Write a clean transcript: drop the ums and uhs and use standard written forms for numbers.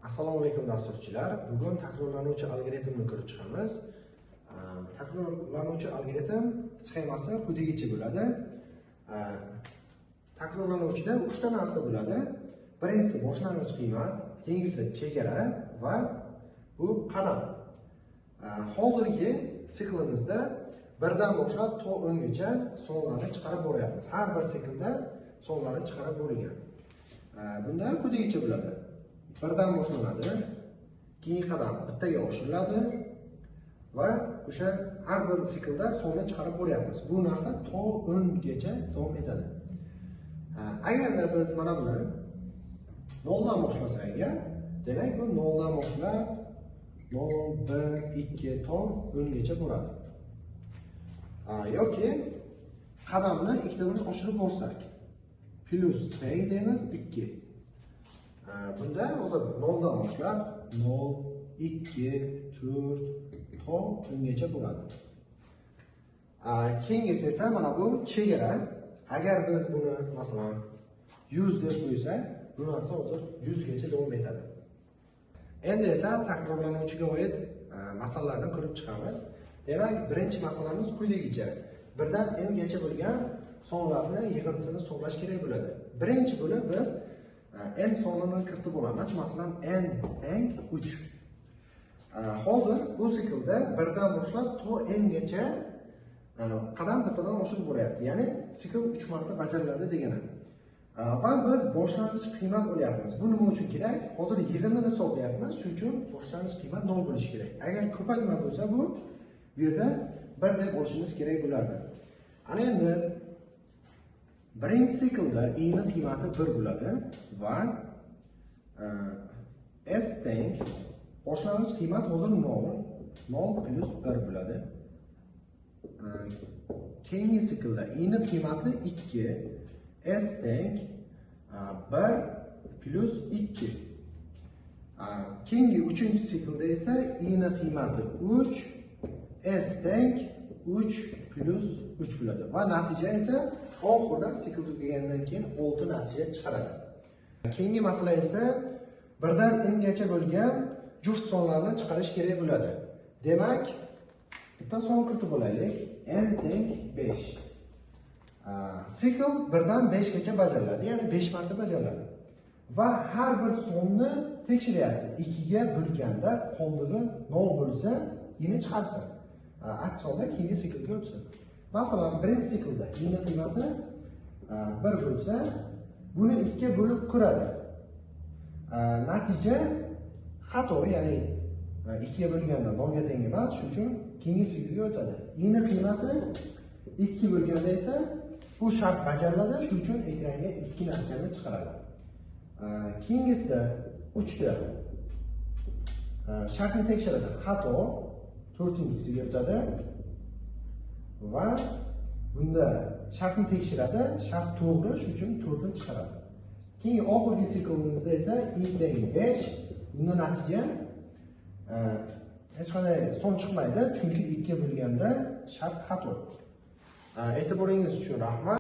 Assalomu alaykum dasturchilar. Bugun takrorlanuvchi algoritmni ko'rib chiqamiz. Takrorlanuvchi algoritm sxemasi quyidagicha bo'ladi. Takrorlanuvchida 3 ta narsa bo'ladi. Birinchisi boshlang'ich qiymat, keyingisi chegara va bu qadam. Hozirgi siklimizda birdan boshlab to 10 gacha sonlarni chiqarib boryapmiz. Har bir siklda sonlarni chiqarib bo'lgan. Bunda quyidagicha bo'ladi. Birdan boshlanadi, keyin qadam bittaga oshiriladi va o'sha har bir siklda sonni chiqarib boryapmiz. Bu narsa to 10 gacha davom etadi. Agarda biz mana buni 0 dan boshlasak agar, demak bu 0 dan boshlab 0, 1, 2 to 10 gacha boradi. Yoki qadamni ikkitadan oshirib borsak, plus teng deymiz 2. Bunda hozir 0 dan boshlab 0, 2, 4 to 10 gacha bo'ladi. Keyingisi esa mana bu chegara. Agar biz buni masalan 100 deb qo'ysak, bu narsa hozir 100 gacha davom etadi. Endi esa takrorlanuvchiga oid masalalarni ko'rib chiqamiz. Demak, birinchi masalamiz quyidagicha. Birdan n gacha bo'lgan sonlarni yig'indisini hisoblash kerak bo'ladi. Birinchi bo'lib biz n sonini kiritib olamiz. Masalan, n teng 3. Hozir bu siklda birdan boshlab to n gacha qadam bittadan oshirib boryapti. Ya'ni sikl 3 marta bajariladi degani. Va biz boshlang'ich qiymat olyapmiz. Bu nima uchun kerak? Hozir yig'inni hisoblayapmiz. Shuning uchun boshlang'ich qiymat 0 bo'lishi kerak. Agar ko'payma bo'lsa bu yerda 1 deb olishimiz kerak bo'lardi. Ana endi birinchi siklda i ning qiymati 1 bo'ladi va s teng boshlang'ich qiymat hozir 0, 0 plus 1 bo'ladi. Keyingi siklda i ning qiymati 2, s teng 1 plus 2. Keyingi 3-chi siklda esa i ning qiymati 3, s teng 3 plus 3 bo'ladi va natija esa oxirida sikl tugagandan keyin 6 natija chiqaradi. Keyingi masala esa birdan n gacha bo'lgan juft sonlarni chiqarish kerak bo'ladi. Demak, bitta son kiritib olaylik. N teng 5. Sikl birdan 5 gacha bajariladi, ya'ni 5 marta bajariladi. Va har bir sonni tekshiryapti. 2 ga bo'lganda qoldig'i 0 bo'lsa, yini chiqarsin. Aks holda keyingi siklga o'tsin. Masalan, birinchi siklda i ning qiymati 1 bo'lsa, buni 2 ga bo'lib ko'radi. Natija xato, ya'ni 2 ga bo'lganda 0 ga teng emas, shuning uchun keyingi siklga o'tadi. I ning qiymati 2 bo'lganda esa bu shart bajariladi, shuning uchun ekranga 2 natijani chiqaradi. Keyingisida 3 da shartni tekshiradi, xato 4-inchisiga o'tadi va bunda shartni tekshiradi, shart to'g'ri, shuning uchun 4 ni chiqaradi. Keyin oxirgi siklimizda esa i teng 5, bunda natija hech qanday son chiqmaydi, chunki 2 ga bo'lganda shart xato. E'tiboringiz uchun rahmat.